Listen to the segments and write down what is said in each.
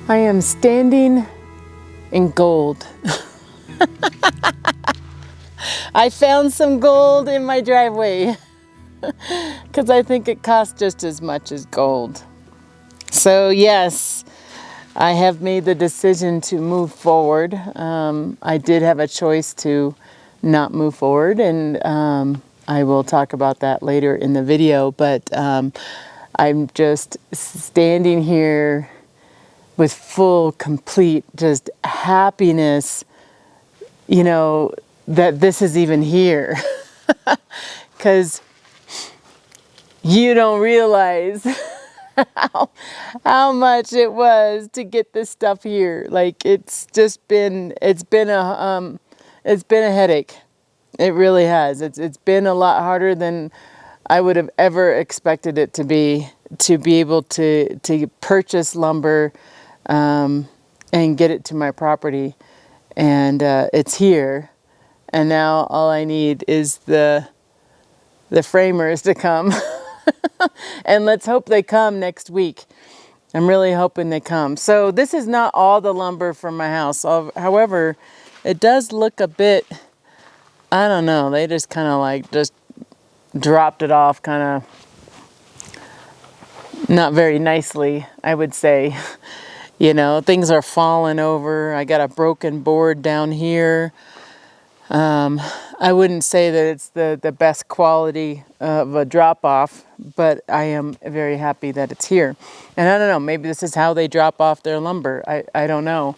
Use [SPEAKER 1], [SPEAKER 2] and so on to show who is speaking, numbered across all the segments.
[SPEAKER 1] I am standing in gold. I found some gold in my driveway because I think it costs just as much as gold. So yes, I have made the decision to move forward. I did have a choice to not move forward, and I will talk about that later in the video, but I'm just standing here with full, complete, just happiness, you know, that this is even here. Because you don't realize how much it was to get this stuff here. Like it's been a headache. It really has. It's been a lot harder than I would have ever expected it to be able to purchase lumber and get it to my property. And it's here. And now all I need is the framers to come. And let's hope they come next week. I'm really hoping they come. So this is not all the lumber from my house. However, it does look a bit, I don't know, they just kind of like just dropped it off kind of not very nicely, I would say. You know, things are falling over. I got a broken board down here. I wouldn't say that it's the best quality of a drop-off, but I am very happy that it's here. And I don't know, maybe this is how they drop off their lumber. I don't know.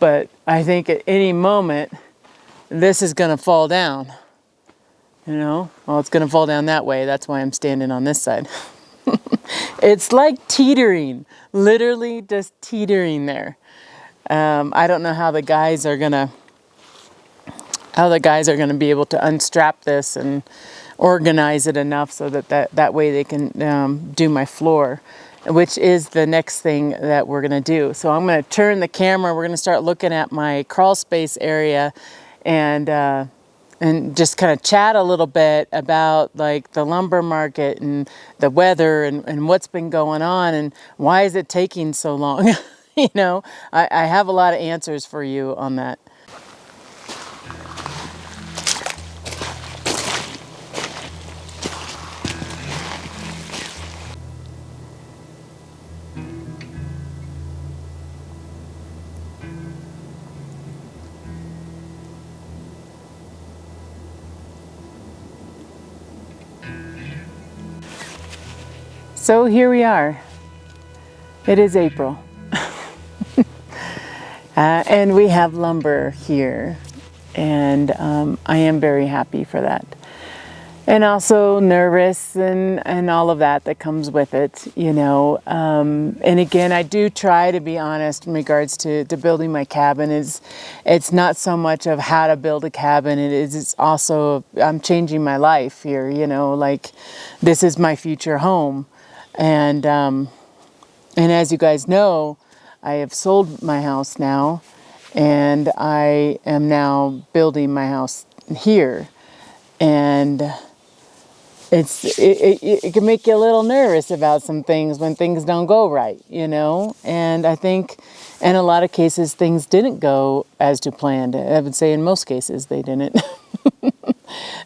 [SPEAKER 1] But I think at any moment, this is going to fall down. You know? Well, it's going to fall down that way. That's why I'm standing on this side. It's like teetering. Literally just teetering there. I don't know how the guys are going to be able to unstrap this and organize it enough so that way they can do my floor, which is the next thing that we're going to do. So I'm going to turn the camera. We're going to start looking at my crawl space area and just kind of chat a little bit about like the lumber market and the weather and what's been going on and why is it taking so long. You know, I have a lot of answers for you on that. So here we are. It is April. And we have lumber here. And I am very happy for that. And also nervous and all of that comes with it, you know. And again, I do try to be honest in regards to building my cabin. It's not so much of how to build a cabin. It's also, I'm changing my life here, you know, like this is my future home. And as you guys know, I have sold my house now, and I am now building my house here. And it can make you a little nervous about some things when things don't go right, you know. And I think in a lot of cases things didn't go as to planned. I would say in most cases they didn't.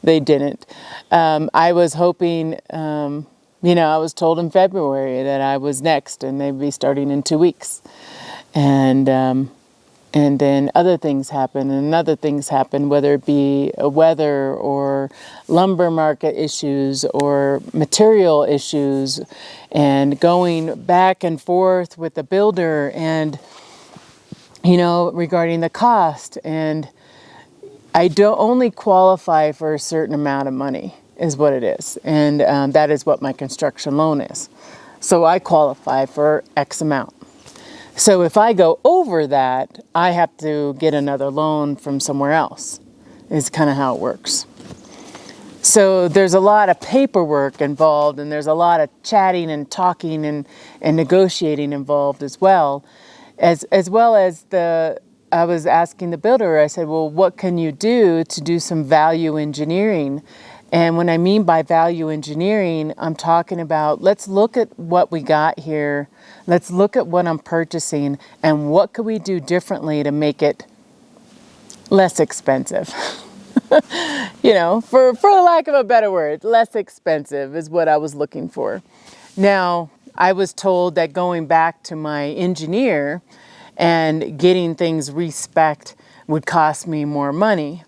[SPEAKER 1] They didn't. I was hoping. You know, I was told in February that I was next and they'd be starting in 2 weeks. And then other things happen and other things happen, whether it be weather or lumber market issues or material issues and going back and forth with the builder and, you know, regarding the cost. And I don't only qualify for a certain amount of money. Is what it is. And that is what my construction loan is. So I qualify for X amount. So if I go over that, I have to get another loan from somewhere else, is kind of how it works. So there's a lot of paperwork involved and there's a lot of chatting and talking and negotiating involved as well as I was asking the builder, I said, well, what can you do to do some value engineering And when I mean by value engineering, I'm talking about, let's look at what we got here. Let's look at what I'm purchasing and what could we do differently to make it less expensive. You know, for lack of a better word, less expensive is what I was looking for. Now, I was told that going back to my engineer and getting things respec'd would cost me more money.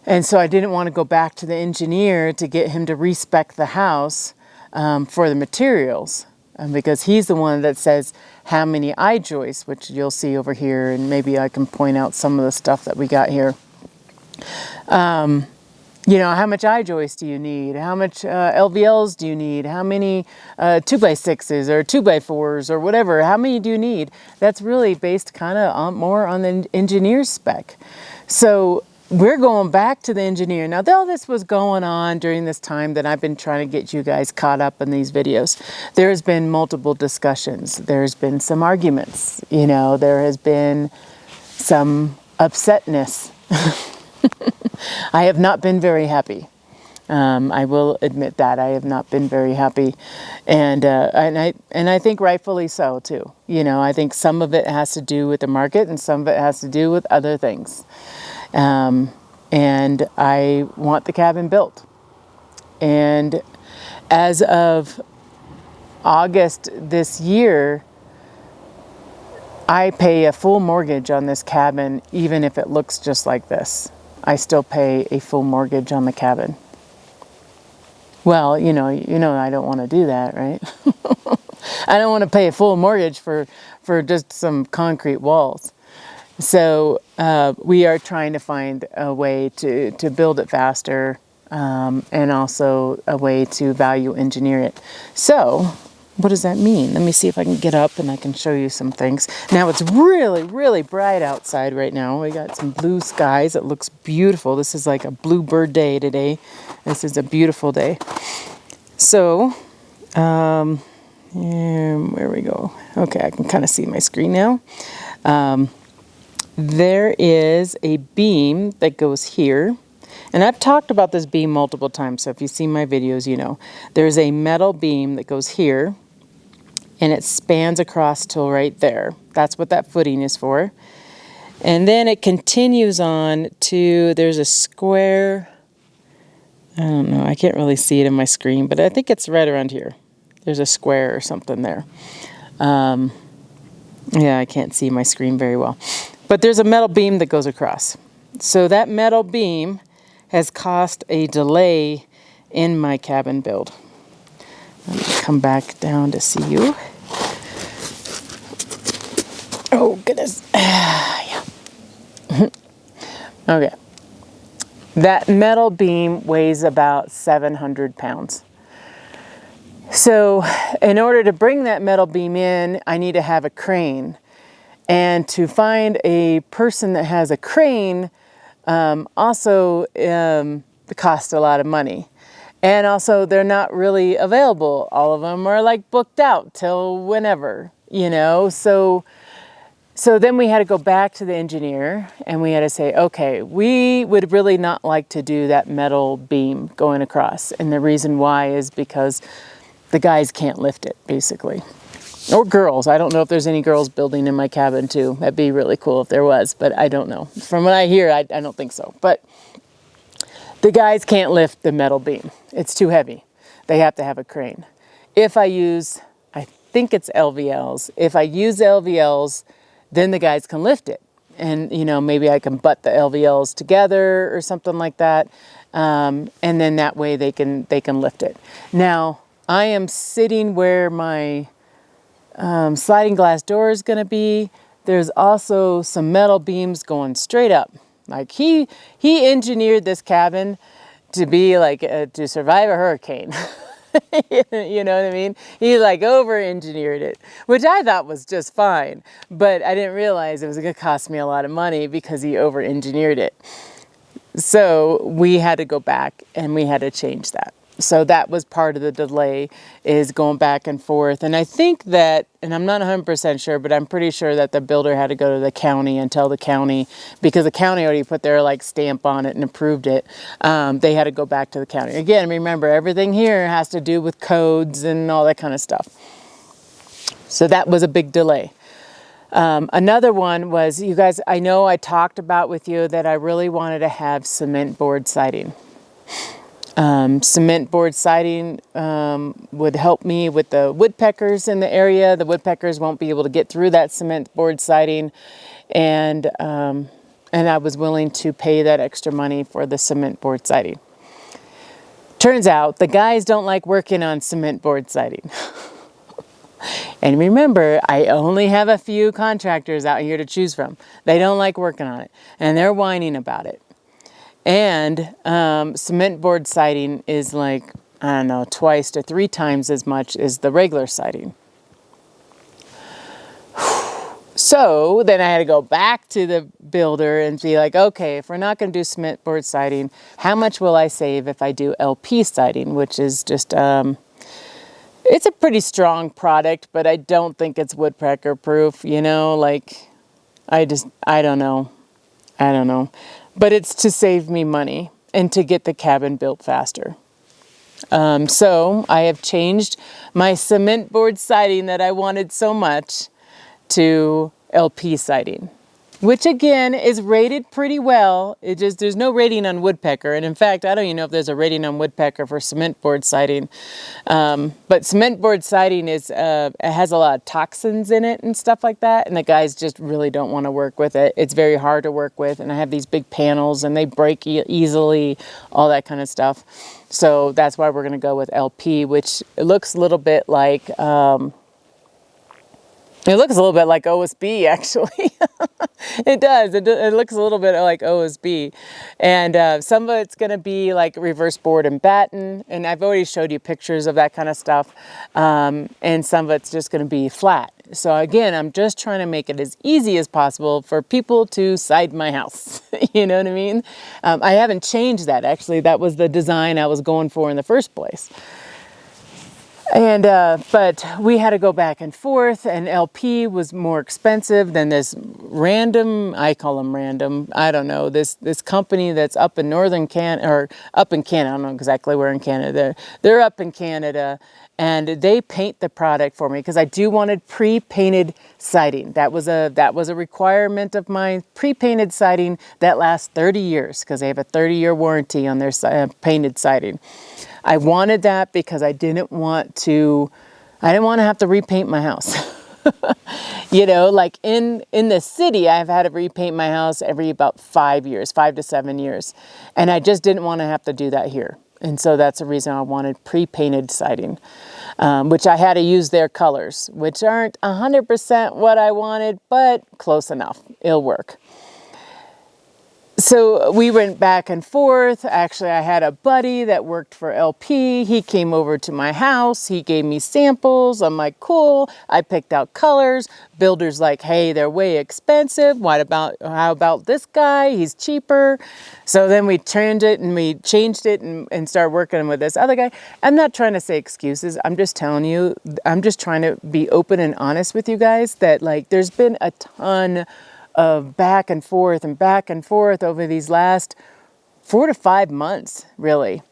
[SPEAKER 1] And so I didn't want to go back to the engineer to get him to respec the house for the materials, because he's the one that says how many I-joists, which you'll see over here, and maybe I can point out some of the stuff that we got here. You know, how much I-joist do you need? How much LVLs do you need? How many 2x6s or 2x4s or whatever? How many do you need? That's really based kind of more on the engineer's spec. So we're going back to the engineer. Now, all this was going on during this time that I've been trying to get you guys caught up in these videos. There's been multiple discussions. There's been some arguments. You know, there has been some upsetness. I have not been very happy. I will admit that I have not been very happy, and I think rightfully so too. You know, I think some of it has to do with the market, and some of it has to do with other things. And I want the cabin built. And as of August this year, I pay a full mortgage on this cabin, even if it looks just like this. I still pay a full mortgage on the cabin. Well, you know, I don't want to do that, right? I don't want to pay a full mortgage for just some concrete walls. So we are trying to find a way to build it faster, and also a way to value engineer it. So what does that mean? Let me see if I can get up and I can show you some things. Now it's really, really bright outside right now. We got some blue skies. It looks beautiful. This is like a bluebird day today. This is a beautiful day. So, where we go. Okay, I can kind of see my screen now. There is a beam that goes here. And I've talked about this beam multiple times, so if you've seen my videos, you know. There's a metal beam that goes here, and it spans across till right there. That's what that footing is for. And then it continues on to, there's a square, I don't know, I can't really see it in my screen, but I think it's right around here. There's a square or something there. Yeah, I can't see my screen very well. But there's a metal beam that goes across. So that metal beam has caused a delay in my cabin build. Let me come back down to see you. Oh, goodness. Yeah. Okay. That metal beam weighs about 700 pounds. So in order to bring that metal beam in, I need to have a crane. And to find a person that has a crane also costs a lot of money. And also they're not really available. All of them are like booked out till whenever, you know. So then we had to go back to the engineer and we had to say, okay, we would really not like to do that metal beam going across. And the reason why is because the guys can't lift it, basically. Or girls. I don't know if there's any girls building in my cabin too. That'd be really cool if there was, but I don't know. From what I hear, I don't think so. But the guys can't lift the metal beam. It's too heavy. They have to have a crane. If I use, I think it's LVLs. If I use LVLs, then the guys can lift it. And, you know, maybe I can butt the LVLs together or something like that. And then that way they can lift it. Now, I am sitting where my sliding glass door is going to be. There's also some metal beams going straight up. Like he engineered this cabin to be like to survive a hurricane. You know what I mean? He like over-engineered it, which I thought was just fine. But I didn't realize it was going to cost me a lot of money because he over-engineered it. So we had to go back and we had to change that. So that was part of the delay, is going back and forth. And I think that, and I'm not 100% sure, but I'm pretty sure that the builder had to go to the county and tell the county, because the county already put their like stamp on it and approved it. They had to go back to the county. Again, remember, everything here has to do with codes and all that kind of stuff. So that was a big delay. Another one was, you guys, I know I talked about with you that I really wanted to have cement board siding. Cement board siding would help me with the woodpeckers in the area. The woodpeckers won't be able to get through that cement board siding, and I was willing to pay that extra money for the cement board siding. Turns out the guys don't like working on cement board siding. And remember, I only have a few contractors out here to choose from. They don't like working on it, and they're whining about it. And cement board siding is like, I don't know, 2 to 3 times as much as the regular siding. So then I had to go back to the builder and be like, okay, if we're not going to do cement board siding, how much will I save if I do LP siding, which is just, it's a pretty strong product, but I don't think it's woodpecker proof, you know, like, I don't know. But it's to save me money and to get the cabin built faster. So I have changed my cement board siding that I wanted so much to LP siding, which again is rated pretty well. There's no rating on woodpecker. And in fact, I don't even know if there's a rating on woodpecker for cement board siding. But cement board siding it has a lot of toxins in it and stuff like that. And the guys just really don't want to work with it. It's very hard to work with. And I have these big panels and they break easily, all that kind of stuff. So that's why we're going to go with LP, which it looks a little bit like, OSB, actually. It does. It looks a little bit like OSB. And some of it's going to be like reverse board and batten. And I've already showed you pictures of that kind of stuff. And some of it's just going to be flat. So again, I'm just trying to make it as easy as possible for people to side my house. You know what I mean? I haven't changed that, actually. That was the design I was going for in the first place. And, but we had to go back and forth, and LP was more expensive than this random, I call them random, I don't know, this company that's up in northern Canada, or up in Canada, I don't know exactly where in Canada, they're up in Canada, and they paint the product for me, because I do wanted pre-painted siding. That was a requirement of mine, pre-painted siding that lasts 30 years, because they have a 30-year warranty on their painted siding. I wanted that because I didn't want to have to repaint my house. You know, like in the city, I've had to repaint my house every about 5 to 7 years. And I just didn't want to have to do that here. And so that's the reason I wanted pre-painted siding, which I had to use their colors, which aren't 100% what I wanted, but close enough. It'll work. So we went back and forth. Actually, I had a buddy that worked for LP. He came over to my house. He gave me samples. I'm like, cool. I picked out colors. Builder's like, hey, they're way expensive. How about this guy? He's cheaper. So then we changed it and started working with this other guy. I'm not trying to say excuses. I'm just telling you, I'm just trying to be open and honest with you guys that like there's been a ton of back and forth over these last 4 to 5 months, really.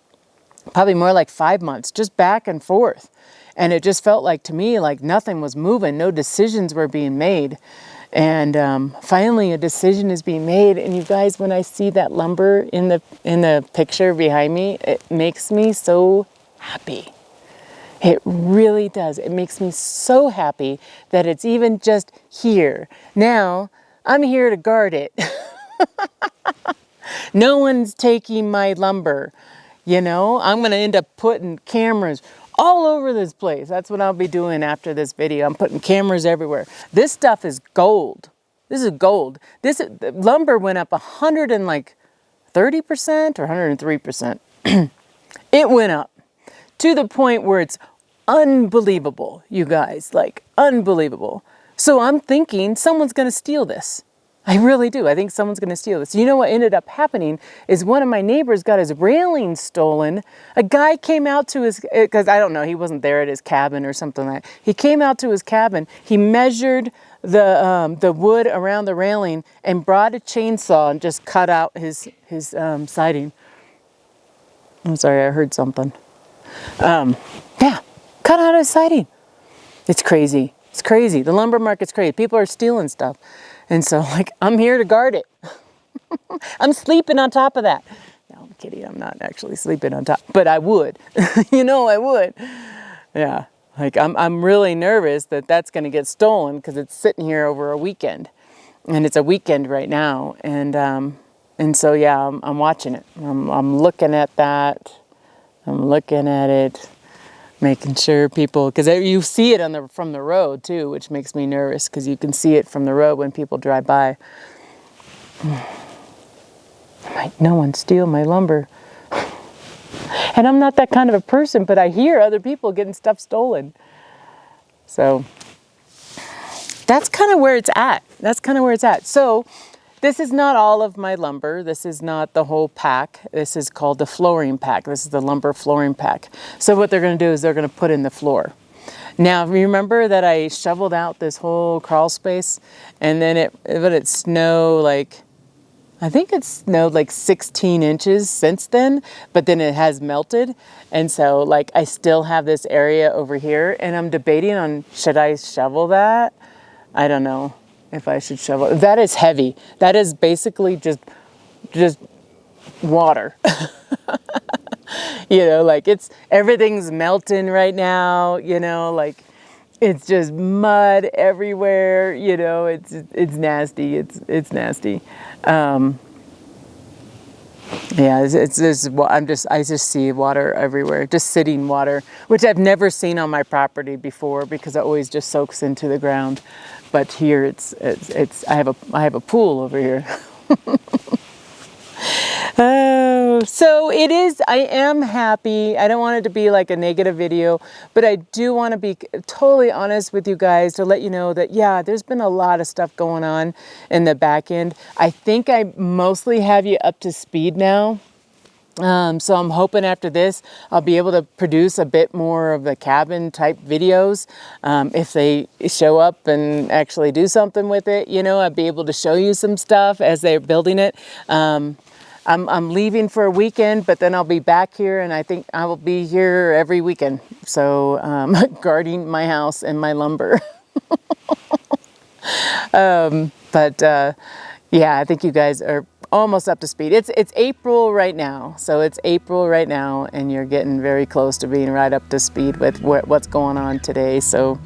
[SPEAKER 1] Probably more like 5 months, just back and forth. And it just felt like to me like nothing was moving, no decisions were being made. And finally a decision is being made. And you guys, when I see that lumber in the picture behind me, it makes me so happy. It really does. It makes me so happy that it's even just here. Now, I'm here to guard it. No one's taking my lumber, you know? I'm going to end up putting cameras all over this place. That's what I'll be doing after this video. I'm putting cameras everywhere. This stuff is gold. This is gold. The lumber went up 130% or 103%. It went up to the point where it's unbelievable, you guys, like unbelievable. So I'm thinking someone's going to steal this. I really do. I think someone's going to steal this. You know what ended up happening is one of my neighbors got his railing stolen. A guy came out to his, because I don't know, he wasn't there at his cabin or something like that. He came out to his cabin. He measured the wood around the railing and brought a chainsaw and just cut out his siding. I'm sorry, I heard something. Yeah, cut out his siding. It's crazy. It's crazy. The lumber market's crazy. People are stealing stuff. And so, like, I'm here to guard it. I'm sleeping on top of that. No, I'm kidding. I'm not actually sleeping on top, but I would. You know, I would. Yeah. Like, I'm really nervous that that's going to get stolen because it's sitting here over a weekend. And it's a weekend right now. And so, yeah, I'm watching it. I'm looking at that. I'm looking at it. Making sure people, because you see it from the road too, which makes me nervous because you can see it from the road when people drive by. Might no one steal my lumber. And I'm not that kind of a person, but I hear other people getting stuff stolen. So that's kind of where it's at. That's kind of where it's at. So this is not all of my lumber. This is not the whole pack. This is called the flooring pack. This is the lumber flooring pack. So what they're going to do is they're going to put in the floor. Now, remember that I shoveled out this whole crawl space and then it snowed like, I think it snowed like 16 inches since then, but then it has melted. And so like I still have this area over here and I'm debating on, should I shovel that? I don't know if I should shovel. That is heavy. That is basically just water. You know, like everything's melting right now, you know, like it's just mud everywhere, you know, it's nasty. It's nasty. Yeah, I just see water everywhere, just sitting water, which I've never seen on my property before because it always just soaks into the ground. But here I have a pool over here. Oh, so it is, I am happy. I don't want it to be like a negative video, but I do want to be totally honest with you guys to let you know that, yeah, there's been a lot of stuff going on in the back end. I think I mostly have you up to speed now. So I'm hoping after this, I'll be able to produce a bit more of the cabin type videos. If they show up and actually do something with it, you know, I'll be able to show you some stuff as they're building it. I'm leaving for a weekend, but then I'll be back here and I think I will be here every weekend. So, guarding my house and my lumber. Yeah, I think you guys are almost up to speed. It's April right now. So it's April right now and you're getting very close to being right up to speed with what's going on today. So,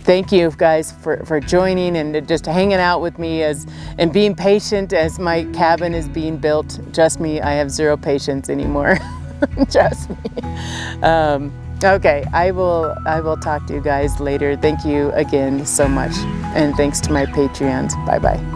[SPEAKER 1] thank you guys for joining and just hanging out with me and being patient as my cabin is being built. Trust me, I have zero patience anymore. Trust me. Okay, I will talk to you guys later. Thank you again so much. And thanks to my Patreons. Bye-bye.